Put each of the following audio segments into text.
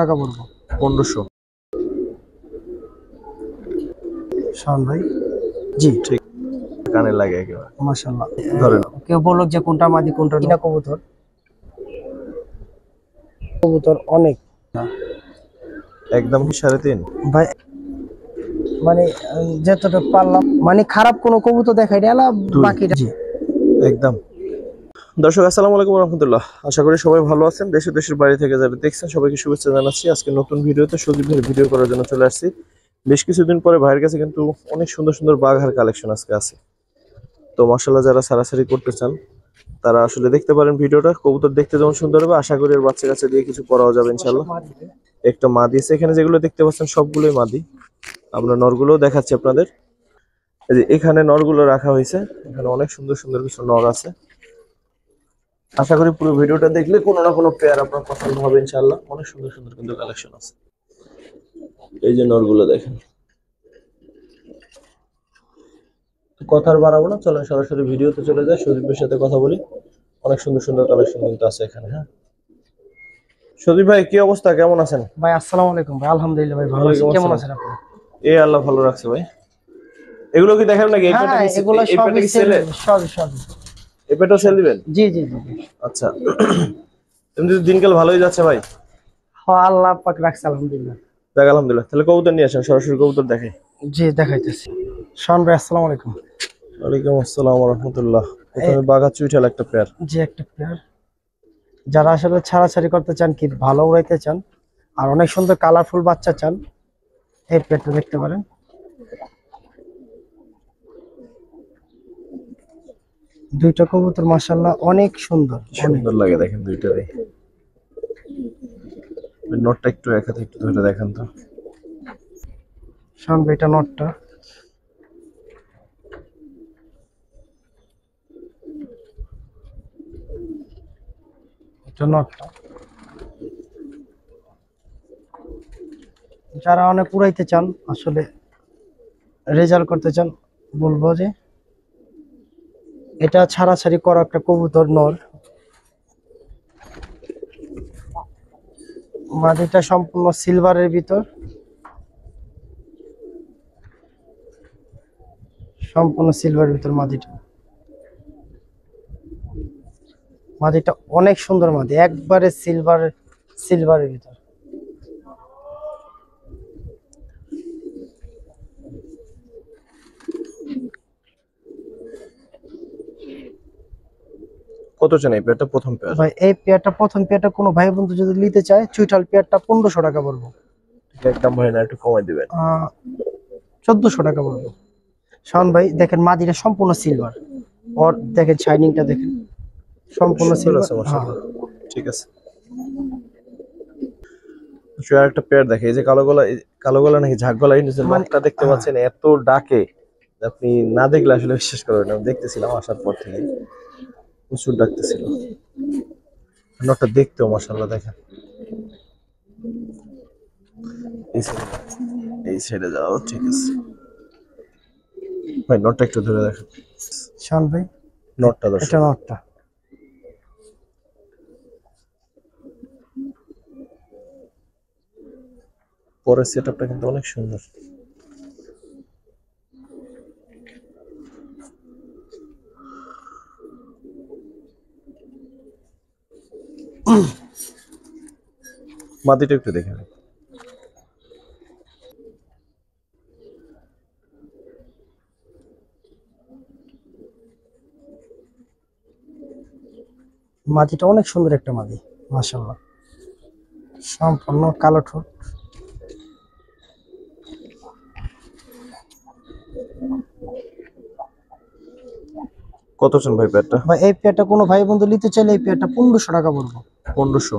টাকা বলবো 1500। শাওন ভাই জি ঠিক, কানে লাগে একেবারে মাশাআল্লাহ। ধরেন কেউ বললো যে কোনটা মাদি কোনটা কিনা কবুতর কবুতর অনেক একদম কি 3.5? ভাই মানে যতটা পারলাম মানে খারাপ কোনো কবুতর দেখাই না বাকিটা জি একদম। দর্শক আসসালামু আলাইকুম রাহমাতুল্লাহ, আশা করি সবাই ভালো আছেন। দেশের বাইরে থেকে যারা দেখছেন সবাইকে শুভেচ্ছা জানাচ্ছি। আজকে নতুন ভিডিওতে সজীব ভাইয়ের ভিডিও করার জন্য চলে আসছি। বেশ কিছুদিন পরে ভাইয়ের কাছে কিন্তু অনেক সুন্দর সুন্দর বাঘার কালেকশন আজকে আছে। তো মাশাআল্লাহ, যারা সারাসারি করতে চান তারা আসলে দেখতে পারেন ভিডিওটা। কবুতর দেখতে যেমন সুন্দর হবে, আশা করি এর বাচ্চা কাছে দিয়ে কিছু করাও যাবে ইনশাআল্লাহ। একটা মাদি আছে এখানে, যেগুলো দেখতে পাচ্ছেন সবগুলোই মাদি। আমরা নরগুলোও দেখাচ্ছি আপনাদের। এই যে এখানে নরগুলো রাখা হয়েছে, এখানে অনেক সুন্দর সুন্দর কিছু নর আছে। আশা করি পুরো ভিডিওটা দেখলে কোনো না কোনো পেয়ার আপনার পছন্দ হবে ইনশাআল্লাহ। অনেক সুন্দর সুন্দর কিন্তু কালেকশন আছে। এই যে নরগুলো দেখেন। কথা আর বাড়াবো না, চলেন সরাসরি ভিডিওতে চলে যায়, সজীবের সাথে কথা বলি। অনেক সুন্দর সুন্দর কালেকশন কিন্তু আছে এখানে। হ্যাঁ সজীব ভাই, কি অবস্থা, কেমন আছেন? ভাই আসসালামু আলাইকুম ভাই। আলহামদুলিল্লাহ ভাই ভালো আছি। কেমন আছেন আপনি? এই আল্লাহ ভালো রাখছে ভাই। এগুলো কি দেখেন নাকি? হ্যাঁ এগুলো সবই সেল, সবই এই পেটও সেল দিবেন? জি জি জি আচ্ছা, এমনি দিনকাল ভালোই যাচ্ছে ভাই? হ্যাঁ আল্লাহ পাক রাখছে আলহামদুলিল্লাহ। দেখ আলহামদুলিল্লাহ। তাহলে কবুতর নিয়ে আসেন, সরাসরি কবুতর দেখে। জি দেখাইতেছি। শাওন ভাই আসসালামু আলাইকুম। ওয়ালাইকুম আসসালাম ওয়া রাহমাতুল্লাহ। প্রথমে বাঘা চুইঠাল একটা পেয়ার। জি একটা পেয়ার, যারা আসলে ছাড়াছাড়ি করতে চান, কি ভালো উড়াইতে চান আর অনেক সুন্দর কালারফুল বাচ্চা চান, এই পেয়ারটা দেখতে পারেন। দুইটা কবুতর মাশাআল্লাহ অনেক সুন্দর, সুন্দর লাগে দেখেন দুইটারই। নটটা একটু এক হাতে একটু ধরে দেখান তো। শাওন ভাই এটা নটটা, এটা নটটা। যারা অনেক উড়াইতে চান, আসলে রেজাল্ট করতে চান, বলবো যে এটা ছাড়াছাড়ি করা একটা কবুতর নর। মাদিটা সম্পূর্ণ সিলভারের ভিতর, সম্পূর্ণ সিলভারের ভিতর মাদিটা। মাদিটা অনেক সুন্দর মাদি, একবারে সিলভারের ভিতর। কত চান এই পেয়ারটা? প্রথম পেয়ার ভাই এই পেয়ারটা, প্রথম পেয়ারটা কোনো ভাই বন্ধু যদি নিতে চায়, চুইঠাল পেয়ারটা 1500 টাকা পড়বো। একদম ভাই না, একটু কমাই দিবেন। 1400 টাকা পড়বো। শাওন ভাই দেখেন মাদিটা সম্পূর্ণ সিলভার, আর দেখেন শাইনিংটা দেখেন, সম্পূর্ণ সুন্দর আছে সিলভার। মাশাআল্লাহ। ঠিক আছে, আর একটা পেয়ার দেখে। এই যে কালো গলা নাকি ঝাঁক গলা, এই যে নটটা দেখতে পাচ্ছেন, এত ডাকে আপনি না দেখলে আসলে বিশ্বাস করবেন না। আমি দেখতেছিলাম আসার পর থেকে প্রচুর ডাকতেছিল। নটটা দেখতেও মাশাআল্লাহ দেখেন। এই সাইডে যাও, ঠিক আছে ভাই। নটটা একটু ধরে দেখেন শাওন ভাই নটটা। এটা নটটা, পরের সেটআপটা কিন্তু অনেক সুন্দর। মাটিটা একটু দেখে নেন। মাদিটা অনেক সুন্দর একটা মাদি মাশাআল্লাহ, সম্পূর্ণ কালো ঠোঁট। কত চান ভাই পেয়ারটা? ভাই এই পেয়ারটা কোনো ভাই বন্ধু নিতে চাইলে এই পেয়ারটা 1500 টাকা পড়বো। 1500?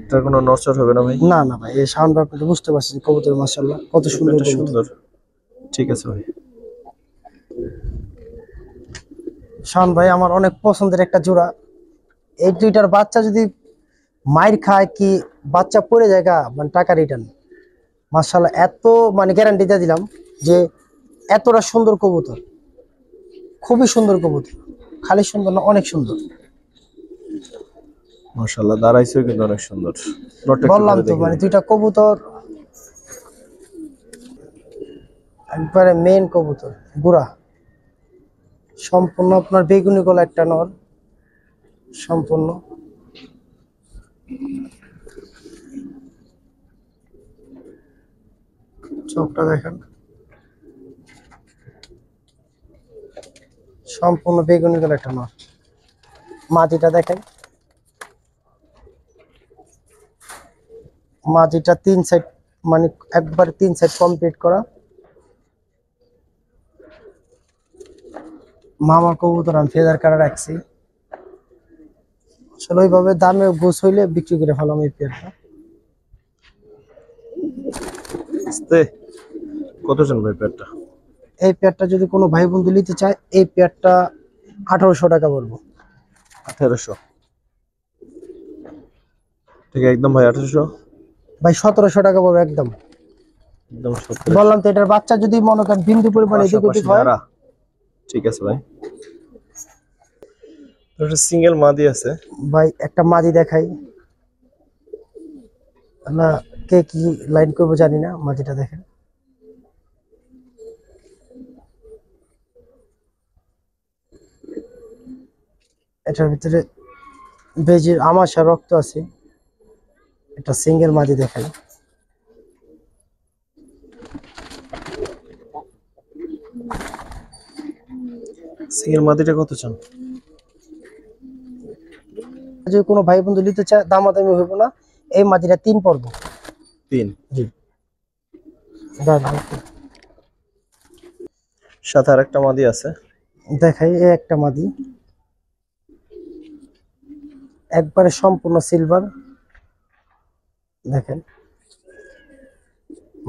তার কোনো নরচর হবে না ভাই? না না ভাই, এই সাউন্ড আপনি তো বুঝতে পারছেন কবুতর মাশাআল্লাহ কত সুন্দর সুন্দর। ঠিক আছে ভাই। শাওন ভাই আমার অনেক পছন্দের একটা জোড়া। এই দুইটার বাচ্চা যদি মাইর খায়, কি বাচ্চা পড়ে যায় মানে টাকা রিটার্ন। মাশাআল্লাহ এত মানে গ্যারান্টি দিয়ে দিলাম যে এতটা সুন্দর কবুতর, খুবই সুন্দর কবুতর, খালি সুন্দর না অনেক সুন্দর। মাশাআল্লাহ, দাঁড়াইছেও কিন্তু অনেক সুন্দর। নটটা একটু বললাম ধরে তো দেখি মানে ভাই। দুইটা কবুতর একবারে মেন কবুতর গুড়া, সম্পূর্ণ আপনার বেগুনি গলা একটা নর, সম্পূর্ণ। চোখটা দেখেন, সম্পূর্ণ বেগুনি গলা একটা নর। মাটিটা দেখেন, মাটিটা 3 সাইড মানে একবার 3 সাইড কমপ্লিট করা। মামা কবুতর আমি ফেদার কাটা রাখছি, আসলে ওইভাবে দামে গোছ হইলে বিক্রি করে ফেলাম এই পেয়ারটা। আস্তে, কত চান ভাই পেয়ারটা? এই পেয়ারটা যদি কোনো ভাই বন্ধু নিতে চায়, এই পেয়ারটা 1800 টাকা পড়বো। 1800? ঠিক একদম ভাই 1800? ভাই 1700 টাকা পড়বে একদম। একদম 1700। বললাম তো এটার বাচ্চা যদি মনে করেন বিন্দু পরিমাণ এদিক ওদিক হয়। ঠিক আছে ভাই। একটা সিঙ্গেল মাদি আছে ভাই একটা মাদি দেখাই না, কে কি লাইন করবো জানি না। মাদিটা দেখেন, এটার ভিতরে বেজির আমাশা রক্ত আছে। এটা সিঙ্গেল মাদি দেখাই। সিঙ্গেল মাদিটা কত চান? যদি কোনো ভাই বন্ধু নিতে চায় দামাদামি হইব না, এই মাদিটা 3 পড়বো। 3? জি দাঁড়ান, সাথে আরেকটা মাদি আছে। দেখাই। এই একটা মাদি একবারে সম্পূর্ণ সিলভার, দেখেন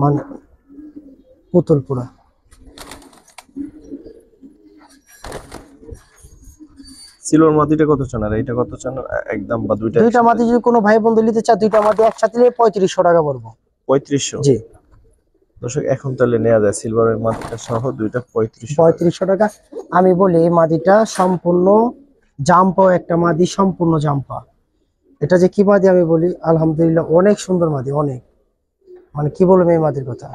মানে পুতুল পুরা। সিলভার মাদিটা কত চান আর এইটা কত চান একদম, বা দুইটা দুইটা মাদি যদি কোনো ভাই বন্ধু নিতে চায়, দুইটা মাদি একসাথে নিলে 3500 টাকা পড়বো। 3500? জি দর্শক এখন তাহলে নেওয়া যায় সিলভারের মাদিটা সহ দুইটা 3500। 3500 টাকা। আমি বলি এই মাদিটা সম্পূর্ণ জাম্পা, একটা মাদি সম্পূর্ণ জাম্পা। এটা যে কি মাদি আমি বলি, আলহামদুলিল্লাহ অনেক সুন্দর মাদি, অনেক মানে কি বলবো এই মাদির কথা।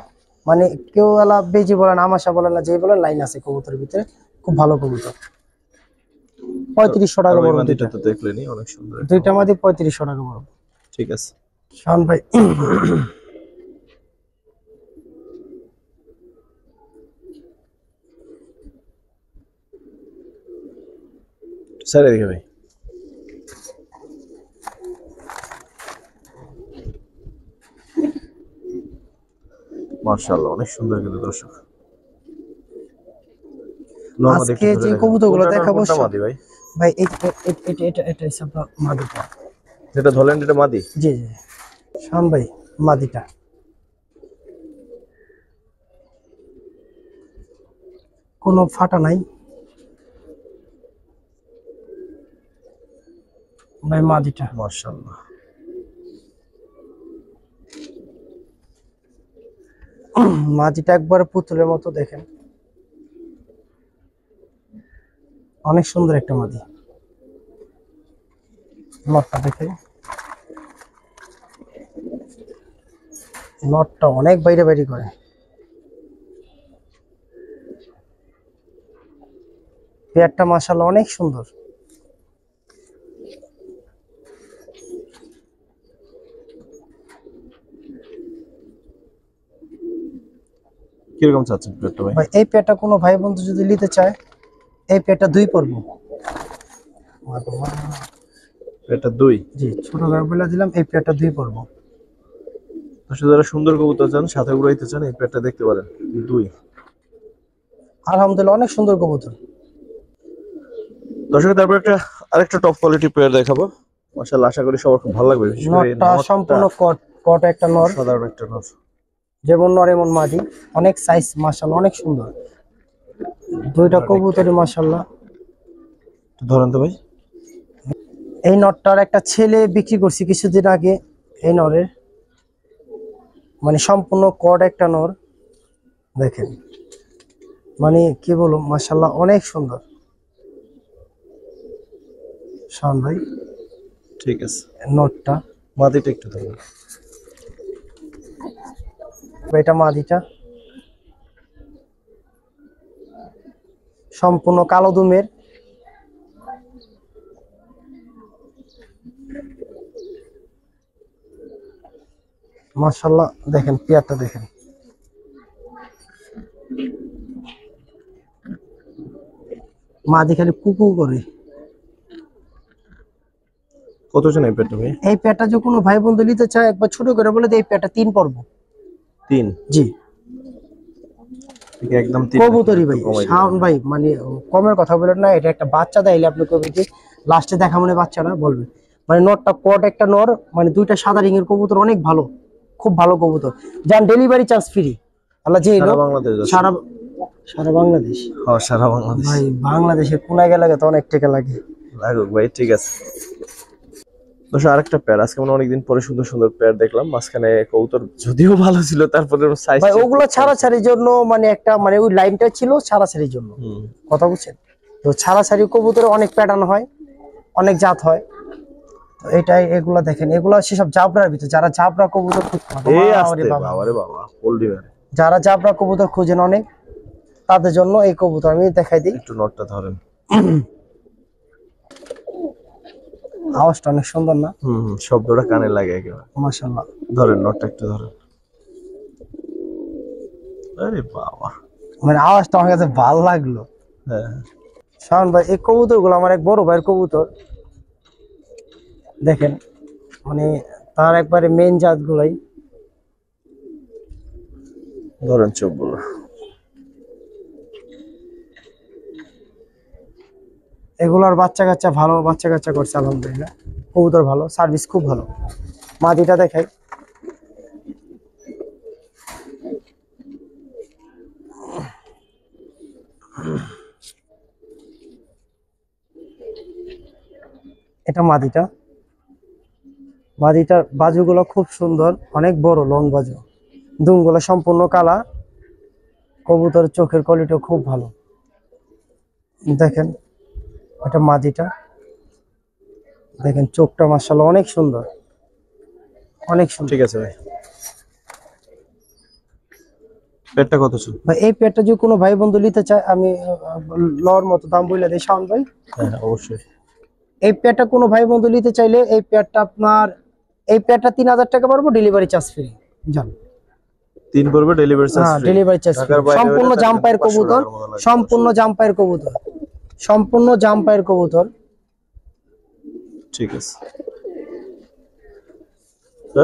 মানে কেউ আলা বেজি বলেন, আমাশা বলেন, না যেই বলেন লাইন আছে কবুতরের ভিতরে, খুব ভালো কবুতর। 3500 টাকা ওই পড়বে মাদিটা দুইটা। তো দেখলেনি, অনেক সুন্দর একটা দুইটা মাদি। মাদি 3500 টাকা পড়বে। ঠিক আছে। শান ভাই স্যার এদিকে ভাই। মাশাআল্লাহ অনেক সুন্দর কিন্তু দর্শক। আজকে যে কবুতরগুলো দেখাবো কোনটা মাদি ভাই? ভাই এটা হচ্ছে আপনার মাদিটা। যেটা ধরলেন এটা মাদি? জি জি শান ভাই, মাদিটা কোনো ফাটা নাই ভাই, মাদিটা মাশাআল্লাহ। মাদিটা একবার পুতুলের মতো, দেখেন অনেক সুন্দর একটা মাদি। নটটা দেখে, নটটা অনেক বাইরে বাইরে করে। পেয়ারটা মাশাআল্লাহ অনেক সুন্দর। কিরকম চাচ্ছেন পেয়ারটা ভাই? ভাই এই পেয়ারটা কোনো ভাই বন্ধু যদি নিতে চায়, এই পেয়ারটা 2 পড়বো। পেয়ারটা 2? জি ছোট ভাই বলে দিলাম, এই পেয়ারটা 2 পড়বো। দর্শক যারা সুন্দর কবুতর চান, সাথে উড়াইতে চান, এই পেয়ারটা দেখতে পারেন। 2? আলহামদুলিল্লাহ অনেক সুন্দর কবুতর। দর্শক তারপর আরেকটা টপ কোয়ালিটি পেয়ার দেখাবো। মাশাআল্লাহ, আশা করি সবার খুব ভালো লাগবে। বিশেষ করে এই নটটা সম্পূর্ণ কট একটা নর, সাধারণ একটা নর। যেমন নর এমন মাদি, অনেক সাইজ মাশাআল্লাহ অনেক সুন্দর। দুইটা কবুতরই মাশাআল্লাহ। ধরেন তো ভাই। এই নটটার একটা ছেলে বিক্রি করছি কিছুদিন আগে। এই নরের মানে সম্পূর্ণ কট একটা নর, দেখেন মানে কি বলবো মাশাআল্লাহ অনেক সুন্দর। শান ভাই ঠিক আছে, নটটা। মাদিটা একটু ধরুন। এটা মাদিটা, সম্পূর্ণ কালো দুমের। মাশাআল্লাহ, দেখেন পেয়ারটা দেখেন। মাদি খালি কুকু করে। কত জন এই পেটটা ভাই? এই পেয়ারটা যে কোনো ভাই বন্ধু নিতে চায় একবার ছোট করে বলে এই পেয়ারটা 3 পর্ব। 3? জি, একদম 3 কবুতরি ভাই। শাওন ভাই মানে কমের কথা বলেন না, এটা একটা বাচ্চা দেয়লে আপনি কবি যে লাস্টে দেখা মনে বাচ্চাটা বলবে। মানে নরটা কট একটা নর, মানে দুইটা সাদা রিং এর কবুতর, অনেক ভালো, খুব ভালো কবুতর। যান ডেলিভারি চার্জ ফ্রি। আল্লাহ যে সারা বাংলাদেশ আছে। সারা সারা বাংলাদেশ। হ্যাঁ, সারা বাংলাদেশ ভাই বাংলাদেশের কোনায় গেলে তো অনেক টাকা লাগে। লাগুক ভাই, ঠিক আছে। দোষ আরেকটা পেয়ার, আজকে মানে অনেকদিন পরে সুন্দর সুন্দর পেয়ার দেখলাম। মাঝখানে কবুতর যদিও ভালো ছিল, তারপরে সাইজ ভাই ওগুলো ছাড়াছাড়ির জন্য মানে একটা মানে ওই লাইনটা ছিল ছাড়াছাড়ির জন্য, কথা বুঝছেন তো। ছাড়াছাড়ি কবুতরে অনেক প্যাটার্ন হয়, অনেক জাত হয়। তো এটাই, এগুলা দেখেন, এগুলা সেসব জাবরার ভিতর যারা জাবরা কবুতর যারা জাবরা কবুতর খুঁজেন অনেক, তাদের জন্য এই কবুতর আমি দেখাই দিই। একটু নটটা ধরেন। আওয়াজটা অনেক সুন্দর না? শব্দটা কানে লাগে একেবারে। মাশাআল্লাহ, ধরেন নটটা একটু ধরেন। আরে বাবা, মানে আওয়াজটা আমার কাছে ভালো লাগলো। হ্যাঁ শাওন ভাই, এই কবুতর গুলো আমার এক বড় ভাইয়ের কবুতর, দেখেন মানে তার একবারে মেন জাত গুলাই। ধরেন চোখগুলো। এগুলোর বাচ্চা কাচ্চা ভালো, বাচ্চা কাচ্চা করছে আলহামদুলিল্লাহ। কবুতর ভালো, সার্ভিস খুব ভালো। মাদিটা দেখাই। এটা মাদিটা। মাদিটার বাজুগুলো খুব সুন্দর, অনেক বড় লং বাজু, দুমগুলো সম্পূর্ণ কালা। কবুতর চোখের কোয়ালিটিও খুব ভালো, দেখেন। এটা মাদিটা, দেখেন চোখটা মাশাআল্লাহ অনেক সুন্দর, অনেক সুন্দর। ঠিক আছে ভাই, পেটটা কত ছিল ভাই? এই পেটটা যদি কোনো ভাই বন্ধু নিতে চায় আমি লর মতো দাম বলে দিই শাওন ভাই। হ্যাঁ অবশ্যই। এই পেয়ারটা কোনো ভাই বন্ধু নিতে চাইলে এই পেয়ারটা আপনার, এই পেয়ারটা 3000 টাকা পড়বে, ডেলিভারি চার্জ ফ্রি। জান 3 পড়বে, ডেলিভারি চার্জ হ্যাঁ, ফ্রি। Delivery charge free. সম্পূর্ণ জাম্পায়ের কবুতর, সম্পূর্ণ জাম্পায়ের কবুতর, সম্পূর্ণ জাম্পায়ের কবুতর। ঠিক আছে।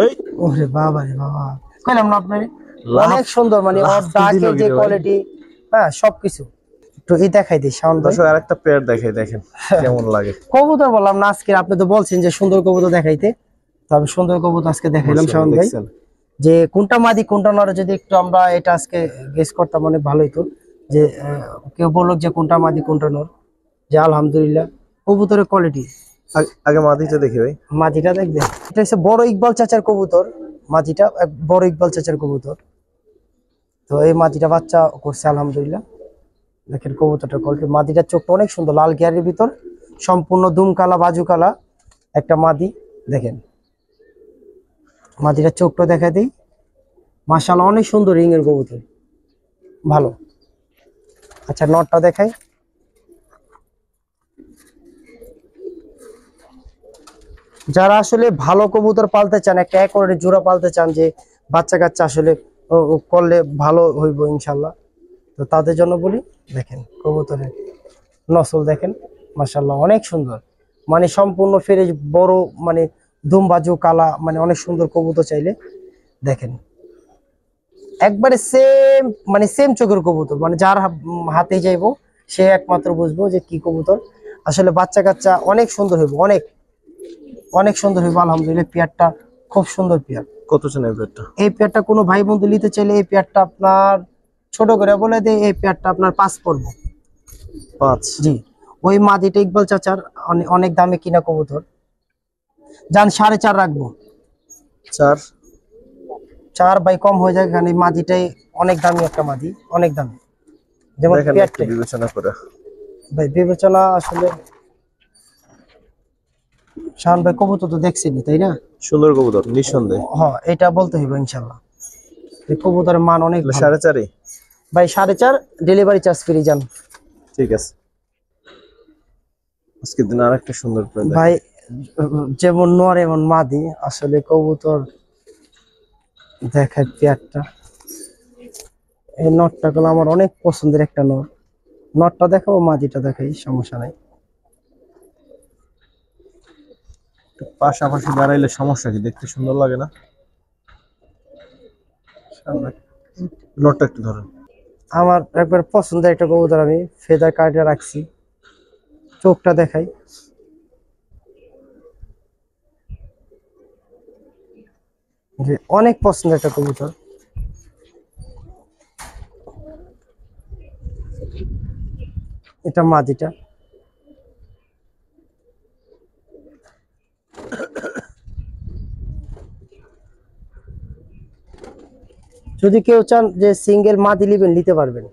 এই ওরে বাবা রে বাবা, কইলাম না আপনারে অনেক সুন্দর, মানে ওর ডাকের যে কোয়ালিটি, হ্যাঁ সবকিছু। একটু এই দেখাই দিই শাওন ভাই। দর্শক আরেকটা পেয়ার দেখাই, দেখেন কেমন লাগে। কবুতর বললাম না আজকে, আপনি তো বলছেন যে সুন্দর কবুতর দেখাইতে, তবে সুন্দর কবুতর আজকে দেখাইলাম শাওন ভাই। যে কোনটা মাদি কোনটা নর যদি একটু আমরা এটা আজকে গেস করতাম অনেক ভালো হতো। যে কেউ বললো যে কোনটা মাদি কোনটা নর, যে আলহামদুলিল্লাহ কবুতরের কোয়ালিটি। আগে মাদিটা দেখি ভাই। মাদিটা দেখবে, এটা হচ্ছে বড় ইকবাল চাচার কবুতর। মাদিটা এক বড় ইকবাল চাচার কবুতর। তো এই মাদিটা বাচ্চা করছে আলহামদুলিল্লাহ। দেখেন কবুতরটার কোয়ালিটি। মাদিটার চোখটা অনেক সুন্দর, লাল গিয়ারের ভিতর, সম্পূর্ণ দুম কালা বাজু কালা একটা মাদি। দেখেন মাদিটার চোখটা দেখা দিই, মাশাআল্লাহ অনেক সুন্দর রিং এর কবুতর, ভালো। আচ্ছা নটটা দেখাই। যারা আসলে ভালো কবুতর পালতে চান, একটা একরের জোড়া পালতে চান, যে বাচ্চা কাচ্চা আসলে করলে ভালো হইব ইনশাল্লাহ, তো তাদের জন্য বলি। দেখেন কবুতরের নসল দেখেন, মাশাআল্লাহ অনেক সুন্দর, মানে সম্পূর্ণ ফ্রেশ বড়, মানে দুমবাজু কালা, মানে অনেক সুন্দর কবুতর চাইলে দেখেন একবারে সেম, মানে সেম চোখের কবুতর, মানে যার হাতে যাইবো সে একমাত্র বুঝবো যে কি কবুতর। আসলে বাচ্চা কাচ্চা অনেক সুন্দর হইব, অনেক অনেক সুন্দর হইব আলহামদুলিল্লাহ। পেয়ারটা খুব সুন্দর পেয়ার। কত ছিল এই পেয়ারটা? এই পেয়ারটা কোনো ভাই বন্ধু নিতে চাইলে এই পেয়ারটা আপনার ছোট করে বলে দেয়, এই পেয়ারটা আপনার 5 পড়বে। 5? জি। ওই মাদিটা ইকবাল চাচার অনেক দামে কিনা কবুতর, যান 4.5 রাখবো। 4? 4 ভাই কম হয়ে যায়, কারণ এই মাদিটাই অনেক দামি একটা মাদি, অনেক দামি। যেমন পেয়ারটা বিবেচনা করে ভাই, বিবেচনা আসলে শাওন ভাই কবুতর তো দেখছিনি তাই না? সুন্দর কবুতর নিঃসন্দেহে। হ্যাঁ এটা বলতে হইব ইনশাল্লাহ। এই কবুতরের মান অনেক ভালো। 4.5 ভাই 4.5 ডেলিভারি চার্জ ফ্রি যান। ঠিক আছে। আজকের দিন আরেকটা সুন্দর পেয়ার দেখেন। ভাই যেমন নর এমন মাদি আসলে কবুতর দেখায় পেয়ারটা। এই নটটা গুলো আমার অনেক পছন্দের একটা নর। নটটা দেখাবো মাদিটা দেখাই সমস্যা নাই। পাশাপাশি দাঁড়াইলে সমস্যা কি, দেখতে সুন্দর লাগে না? নটটা একটু ধরেন। আমার একবার পছন্দের একটা কবুতর, আমি ফেদার কার্ডে রাখছি। চোখটা দেখাই, যে অনেক পছন্দের একটা কবুতর। এটা মাদিটা। যদি কেউ চান যে সিঙ্গেল মাদি নিবেন নিতে পারবেন,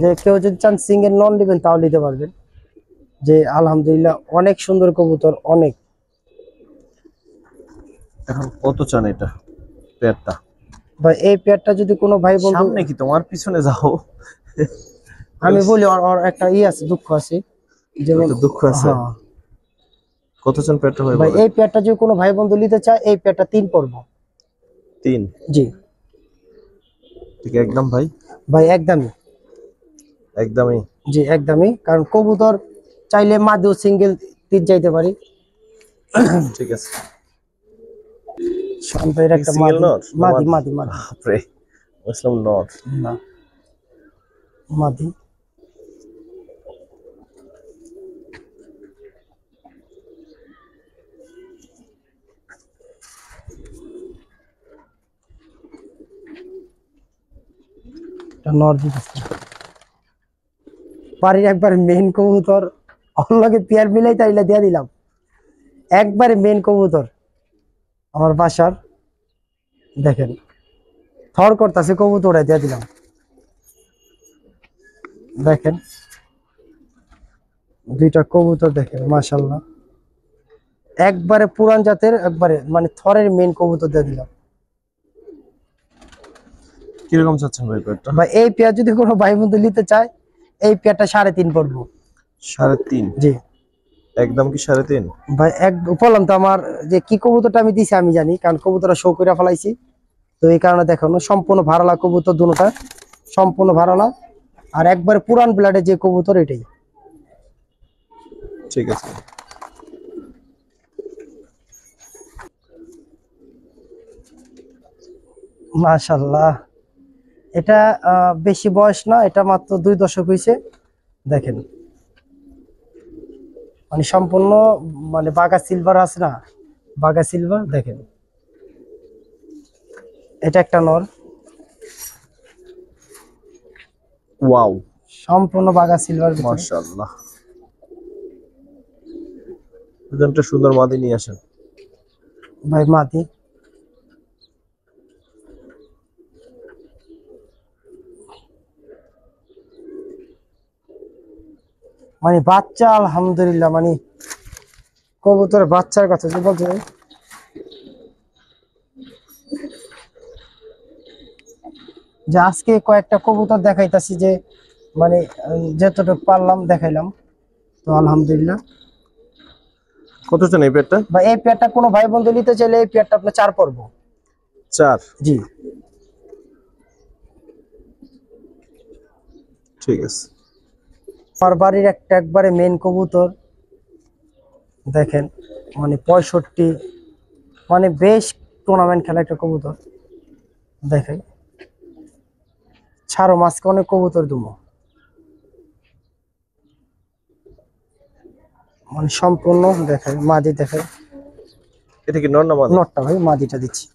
যে কেউ যদি চান সিঙ্গেল নন নিবেন তাও নিতে পারবেন। যে আলহামদুলিল্লাহ অনেক সুন্দর কবুতর অনেক। এখন কত চান এটা পেয়ারটা? ভাই এই পেয়ারটা যদি কোনো ভাই বন্ধু, সামনে কি তোমার পিছনে যাও? আমি বলি ওর একটা আছে, দুঃখ আছে, যেমন একটা দুঃখ আছে। হ্যাঁ। কত চান পেয়ারটা ভাই ভাই বলেন? এই পেয়ারটা যদি কোনো ভাই বন্ধু নিতে চায় এই পেয়ারটা 3 পড়বো। 3? জি ঠিক একদম ভাই? ভাই একদমই। একদমই? জি একদমই, কারণ কবুতর চাইলে মাদিও সিঙ্গেল তীর যাইতে পারি। ঠিক আছে। শান্তের একটা সিঙ্গেল নট? মাদি মাদি মাদি। বাপরে, মুসলিম নট। না মাদি। বাড়ির একবার মেইন কবুতর, অন্যকে পেয়ার মিলাই তাইলে দিয়ে দিলাম। একবারে মেইন কবুতর আমার বাসার, দেখেন থর করতেছে কবুতর দিয়ে দিলাম। দেখেন দুইটা কবুতর দেখেন মাশাআল্লাহ, একবারে পুরান জাতের, একবারে মানে থরের মেইন কবুতর দিয়ে দিলাম। কিরকম চাচ্ছেন ভাই পেয়ারটা? বা এই পেয়ার যদি কোনো ভাই বন্ধু নিতে চায় এই পেয়ারটা 3.5 পড়বো। 3.5? জি একদম কি 3.5? ভাই এক বললাম তো, আমার যে কি কবুতরটা আমি দিছি আমি জানি, কারণ কবুতরটা শো করে ফেলাইছি, তো এই কারণে দেখানো। সম্পূর্ণ ভাড়ালা কবুতর দুটোটা, সম্পূর্ণ ভাড়ালা। আর একবার পুরান ব্লাডের যে কবুতর এটাই। ঠিক আছে। মাশাআল্লাহ, এটা বেশি বয়স না, এটা মাত্র 2 দশক হয়েছে। দেখেন মানে সম্পূর্ণ মানে বাঘা সিলভার আছে না, বাঘা সিলভার দেখেন। এটা একটা নর, ওয়াও, সম্পূর্ণ বাঘা সিলভার। মাশাআল্লাহ। দুজনটা সুন্দর মাদি নিয়ে আসেন ভাই মাদি। মানে বাচ্চা আলহামদুলিল্লাহ, মানে কবুতরের বাচ্চার কথা যে বলতে চাই, যে আজকে কয়েকটা কবুতর দেখাইতাছি, যে মানে যতটুকু পারলাম দেখাইলাম, তো আলহামদুলিল্লাহ। কত চান এই পেয়ারটা? বা এই পেয়ারটা কোনো ভাই বন্ধু নিতে চাইলে এই পেয়ারটা আপনার 4 পড়বো। 4? জি ঠিক আছে। আমার বাড়ির একটা একবারে মেন কবুতর দেখেন, মানে 65, মানে বেশ টুর্নামেন্ট খেলা একটা কবুতর। দেখেন ছাড়ো মাঝকে অনেক কবুতর দুমো, মানে সম্পূর্ণ দেখেন মাদি। দেখেন এটা কি নর না মাদি? নটটা ভাই মাদিটা দিচ্ছি।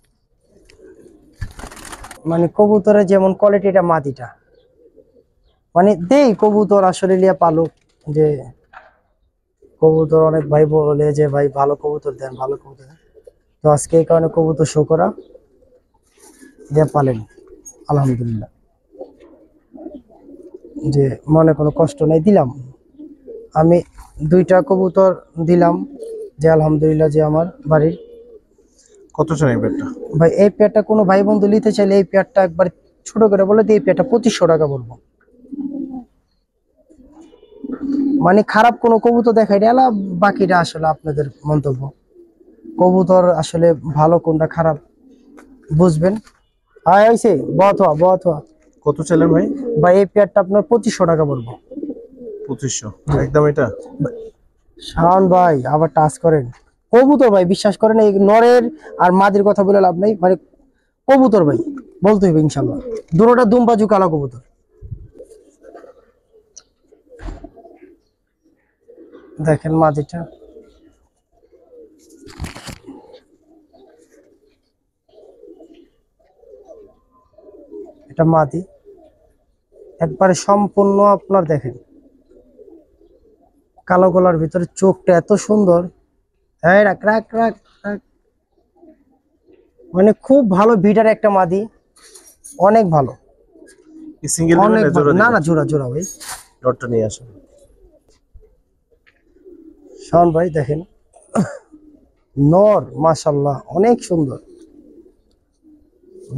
মানে কবুতরের যেমন কোয়ালিটিটা মাদিটা, মানে দেই কবুতর আসলে লিয়া পালুক, যে কবুতর অনেক ভাই বলে যে ভাই ভালো কবুতর দেন, ভালো কবুতর দেন। তো আজকে এই কারণে কবুতর শো করা দিয়ে পালেন আলহামদুলিল্লাহ, যে মনে কোনো কষ্ট নাই দিলাম। আমি দুইটা কবুতর দিলাম, যে আলহামদুলিল্লাহ যে আমার বাড়ির। কত চান এই পেয়ারটা? ভাই এই পেয়ারটা কোনো ভাই বন্ধু নিতে চাইলে এই পেয়ারটা একবার ছোট করে বলে দিই, এই পেয়ারটা 2500 টাকা বলবো। মানে খারাপ কোনো কবুতর দেখাই না, বাকিটা আসলে আপনাদের মন্তব্য। কবুতর আসলে ভালো কোনটা খারাপ বুঝবেন। হ্যাঁ হয়েছে, বহুত হওয়া। কত চাইলেন ভাই? ভাই এই পেয়ারটা আপনার 2500 টাকা বলবো। 2500 একদম এটা? শাওন ভাই আবার টাচ করেন। কবুতর ভাই বিশ্বাস করেন, এই নরের আর মাদির কথা বলে লাভ নাই, মানে কবুতর ভাই বলতে হবে ইনশাল্লাহ। দুটোটা দুমবাজু কালা কবুতর। দেখেন মাদিটা, এটা মাদি একবারে সম্পূর্ণ আপনার দেখেন কালো গলার ভিতরে চোখটা এত সুন্দর। এই রাখ রাখ রাখ রাখ। মানে খুব ভালো ভিটার একটা মাদি, অনেক ভালো, কি সিঙ্গেল অনেক নেবেন না ভালো। জোড়া না নেবেন? না জোড়া জোড়া ভাই। লটটা নিয়ে আসেন। শাওন ভাই দেখেন নর মাশাআল্লাহ অনেক সুন্দর।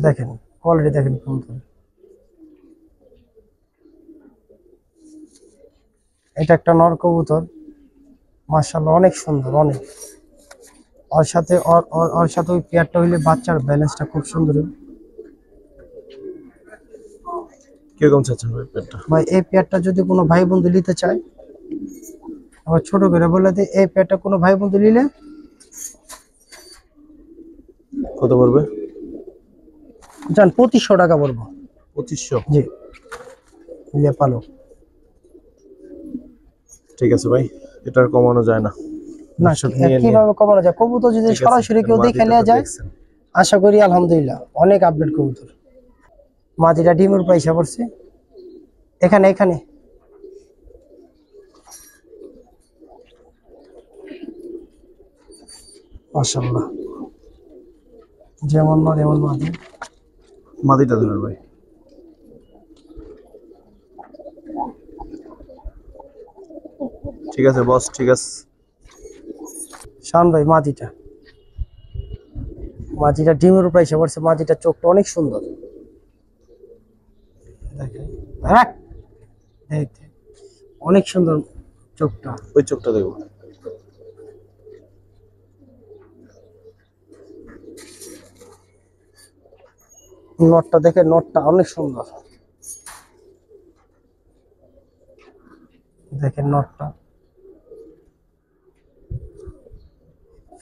দেখেন কোয়ালিটি দেখেন কবুতর। এটা একটা নর কবুতর, মাশাআল্লাহ অনেক সুন্দর অনেক। ওর সাথে ওই পেয়ারটা হইলে বাচ্চার ব্যালেন্সটা খুব সুন্দর। কিরকম চাচ্ছেন ভাই পেয়ারটা? ভাই এই পেয়ারটা যদি কোনো ভাই বন্ধু নিতে চায়, আবার ছোট করে বলে দিই, এই পেয়ারটা কোনো ভাই বন্ধু নিলে কত পড়বে? জান 2500 টাকা পড়বো। 2500? জি নিলে পালো। ঠিক আছে ভাই, এটা আর কমানো যায় না। না দর্শক নিয়ে নিয়ে। কিভাবে কমানো যায়, কবুতর যদি ঠিক আছে, সরাসরি কেউ দেখে মাদিটা নেওয়া তো যায়, দেখছেন। আশা করি আলহামদুলিল্লাহ অনেক আপডেট কবুতর। মাদিটা ডিমের পয়সা পড়ছে এখানে এখানে। মাশাআল্লাহ যেমন নর এমন মাদি। মাদিটা ধরেন ভাই। ঠিক আছে বস, ঠিক আছে। শাওন ভাই মাদিটা, মাদিটা ডিমের উপর এসে পড়ছে। মাদিটা চোখটা অনেক সুন্দর দেখেন। হ্যাঁ দেখতে অনেক সুন্দর চোখটা। ওই চোখটা দেখো। নটটা দেখে, নটটা অনেক সুন্দর দেখেন। নটটা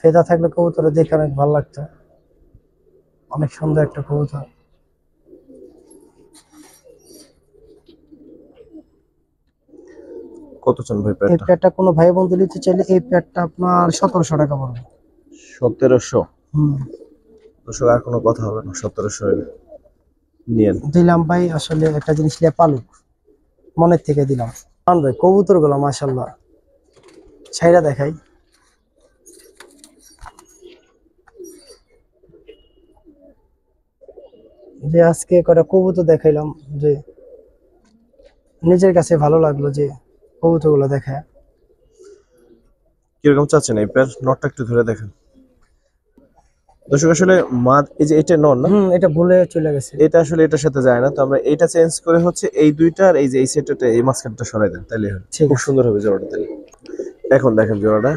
ফেদা থাকলে কবুতরে দেখে অনেক ভালো লাগতো, অনেক সুন্দর একটা কবুতর। কত চান ভাই এই পেয়ারটা? পেয়ারটা কোনো ভাই বন্ধু নিতে চাইলে এই পেয়ারটা আপনার 1700 টাকা পড়বে। 1700? হুম দর্শক আর কোনো কথা হবে না, 1700 হলে নিয়েন। দিলাম ভাই, আসলে একটা জিনিস নিয়ে পালুক মনের থেকে দিলাম। শাওন ভাই কবুতর গুলো মাশাআল্লাহ ছাইরা দেখাই। যে আজকে কটা কবুতর দেখাইলাম, যে নিজের কাছে ভালো লাগলো যে কবুতর গুলো দেখায়। কিরকম চাচ্ছেন এই পেয়ার? নটটা একটু ধরে দেখেন দর্শক। আসলে মাদ এই যে এটা নর না, এটা ভুলে চলে গেছে। এটা আসলে এটার সাথে যায় না, তো আমরা এইটা চেঞ্জ করে হচ্ছে এই দুইটা আর এই যে এই সেটটা এই মাঝখানটা সরাই দেন, তাইলে হবে ঠিক খুব আছে। সুন্দর হবে জোড়াটা। তাইলে এখন দেখেন জোড়াটা,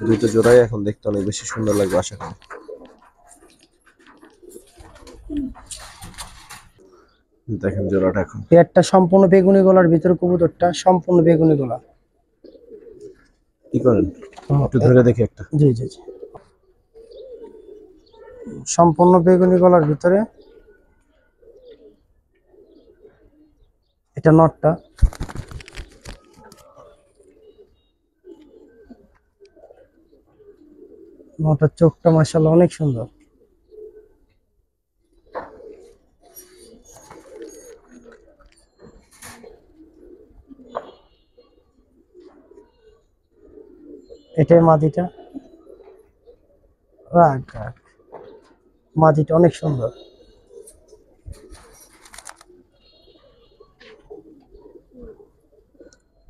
দুইটা জোড়াই এখন দেখতে অনেক বেশি সুন্দর লাগবে আশা করি। দেখেন জোড়াটা এখন। পেয়ারটা সম্পূর্ণ বেগুনি গলার ভিতরে, কবুতরটা সম্পূর্ণ বেগুনি গলা। কি করেন একটু ধরে দেখি একটা। জি জি জি সম্পূর্ণ বেগুনি গলার ভিতরে। এটা নটটা, নটার চোখটা মাশাআল্লাহ অনেক সুন্দর। এটাই মাদিটা, রাখ রাখ। মাদিটা অনেক সুন্দর।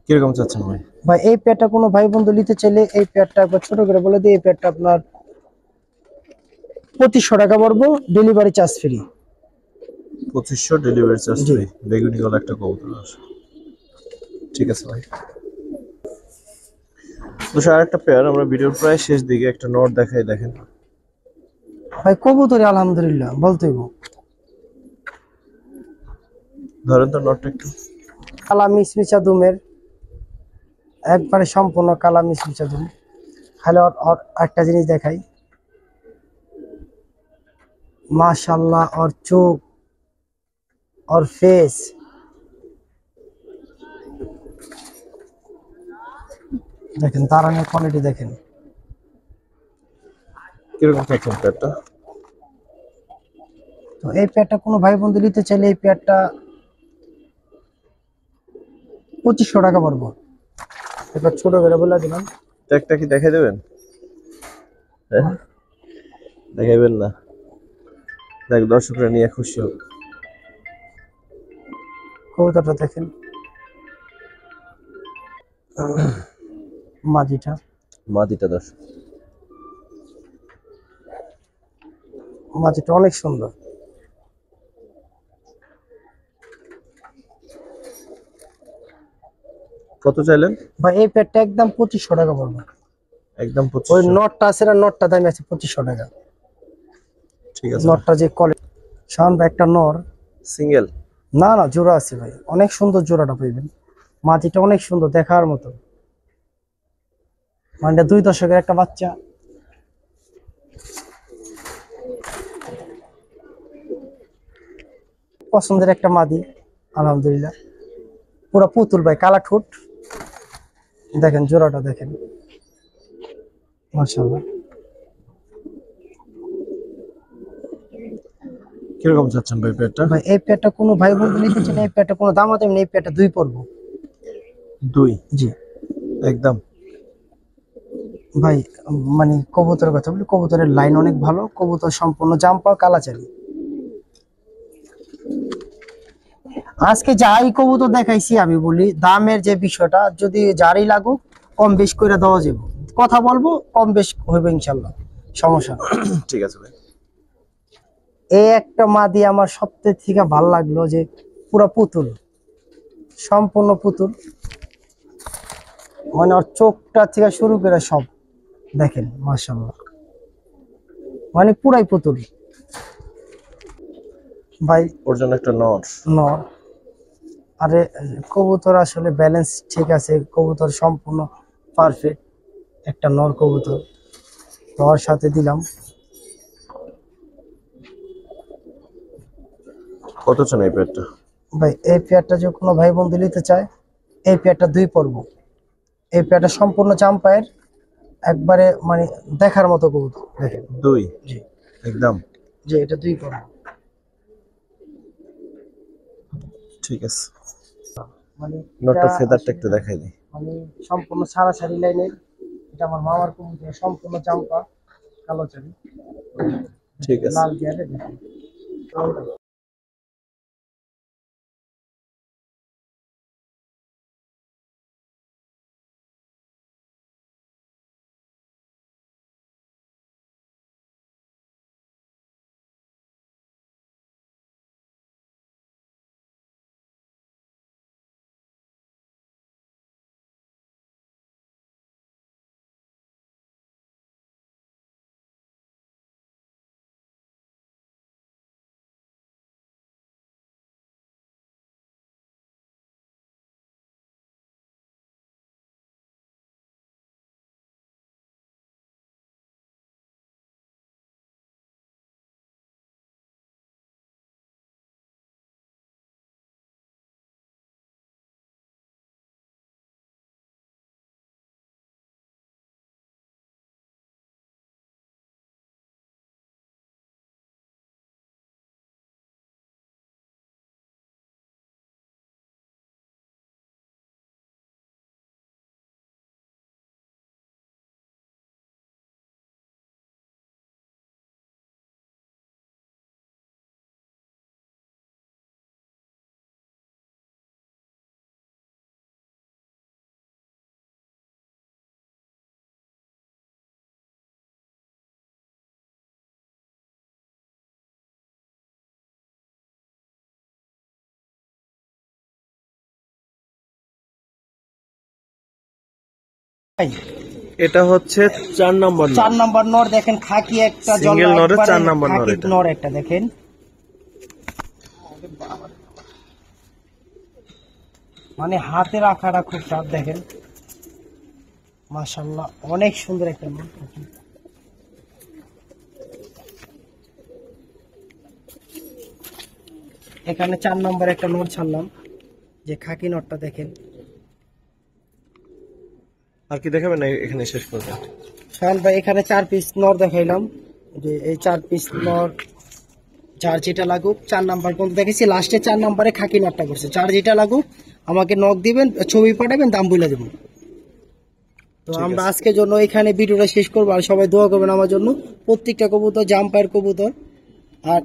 কিরকম চাচ্ছেন ভাই? ভাই এই পেয়ারটা কোনো ভাই বন্ধু নিতে চাইলে এই পেয়ারটা একবার ছোট করে বলে দিই, এই পেয়ারটা আপনার 2500 টাকা পড়বো, delivery charge free. 2500 delivery charge জি ফ্রি। বেগুনি কালার একটা কবুতর আছে। ঠিক আছে ভাই। দর্শক আরেকটা পেয়ার আমরা ভিডিওর প্রায় শেষ দিকে একটা নট দেখাই, দেখেন। ভাই কবুতরি আলহামদুলিল্লাহ বলতে হইব। ধরেন তো নটটা একটু। কালা মিসমিচা দুমের, একবারে সম্পূর্ণ কালা মিসমিচা দুম। খালি ওর একটা জিনিস দেখাই, মাশাআল্লাহ, ওর চোখ, ওর ফেস দেখেন, দাঁড়ানোর কোয়ালিটি দেখেন। কিরকম চাচ্ছেন পেয়ারটা? তো এই পেয়ারটা কোনো ভাই বন্ধু নিতে চাইলে এই পেয়ারটা 2500 টাকা পড়বো। এবার ছোট করে বলে দিলাম। ট্যাগটা কি দেখাই দেবেন? হ্যাঁ, দেখাইবেন না? দেখ, দর্শকরা নিয়ে খুশি হবে। কবুতরটা দেখেন, মাদিটা। মাদিটা দর্শক। মাদিটা অনেক সুন্দর। কত চাইলেন? ভাই এই পেয়ারটা একদম 2500 টাকা পড়বে। একদম ওই 2500। নটটা আছে না, নটটা দামি আছে 2500 টাকা। ঠিক আছে। নটটা যে কোয়ালিটি, শাওন ভাই একটা নর। সিঙ্গেল? না না, জোড়া আছে ভাই, অনেক সুন্দর জোড়াটা পাইবেন। মাটিটা অনেক সুন্দর দেখার মতো, মানে 2 দশকের একটা বাচ্চা। পছন্দের একটা মাদি, আলহামদুলিল্লাহ। পুরা পুতুল ভাই, কালা ঠোঁট। দেখেন জোড়াটা দেখেন, মাশাআল্লাহ। কিরকম চাচ্ছেন ভাই পেয়ারটা? ভাই এই পেয়ারটা কোনো ভাই বন্ধু নিতে চান, এই পেয়ারটা কোনো দাম আছে এই পেয়ারটা 2 পড়বো। 2? জি একদম। ভাই, মানে কবুতরের কথা বলি, কবুতরের লাইন অনেক ভালো, কবুতর সম্পূর্ণ জাম্পা কালাচারি। আজকে যাই কবুতর দেখাইছি আমি বলি, দামের যে বিষয়টা যদি যারই লাগুক কম বেশ করে দেওয়া যাবে, কথা বলবো, কম বেশ হইবে ইনশাল্লাহ, সমস্যা না। ঠিক আছে ভাই। এই একটা মাদি আমার সবথেকে থেকে ভালো লাগলো, যে পুরা পুতুল, সম্পূর্ণ পুতুল, মানে ওর চোখটা থেকে শুরু করে সব দেখেন, মাশাআল্লাহ, মানে পুরাই পুতুল ভাই। ওর জন্য একটা নট। নর, আরে কবুতর আসলে ব্যালেন্স ঠিক আছে, কবুতর সম্পূর্ণ পারফেক্ট, একটা নর কবুতর তোর সাথে দিলাম। কত চান এই পেয়ারটা? ভাই এই পেয়ারটা যে কোনো ভাই বন্ধু নিতে চায়, এই পেয়ারটা 2 পড়বো। এই পেয়ারটা সম্পূর্ণ চাম্পায়ের, একবারে মানে দেখার মতো কবুতর দেখেন। 2? জি একদম। জি, এটা 2 পড়বো। ঠিক আছে। মানে নটটা এটা ফেদারটা একটু আসলে দেখাই দিই। মানে সম্পূর্ণ সারি লাইনের, এটা আমার মামার কবুতর, সম্পূর্ণ চাম্পা কালো চারি, ঠিক আছে। লাল গিয়ারে দেখেন। এটা হচ্ছে 4 নম্বর নর। 4 নাম্বার নর দেখেন, খাকি একটা সিঙ্গেল জলা, নরের একবারে 4 নম্বর নর খাকি এটা। নর একটা দেখেন, মানে হাতে রাখাটা খুব চাপ দেখেন, মাশাআল্লাহ অনেক সুন্দর একটা নর। এখানে 4 নম্বর একটা নর ছাড়লাম, যে খাকি নরটা দেখেন। আর কি দেখাবেন না এখানে শেষ করবেন? শাহান ভাই এখানে 4 পিস নর দেখাইলাম, যে এই 4 পিস নর যার যেটা লাগুক, 4 নাম্বার পর্যন্ত দেখেছি, লাস্টে 4 নাম্বারে খাকি নটটা করছে। যার যেটা লাগুক আমাকে নক দিবেন, ছবি পাঠাবেন, দাম বলে দেবো। তো আমরা আজকের জন্য এখানে ভিডিওটা শেষ করবো, আর সবাই দোয়া করবেন আমার জন্য। প্রত্যেকটা কবুতর জাম্পায়ের কবুতর, আর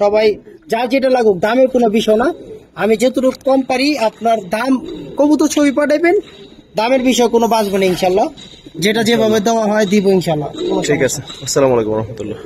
সবাই যার যেটা লাগুক, দামের কোনো বিষয় না। আমি যতটুকু কম পারি, আপনার দাম কবুতর ছবি পাঠাবেন, দামের বিষয় কোনো বাঁচবে না ইনশাল্লাহ। যেটা যেভাবে দেওয়া হয় দিব ইনশাল্লাহ। ঠিক আছে, আসসালামু আলাইকুম রহমতুল্লাহ।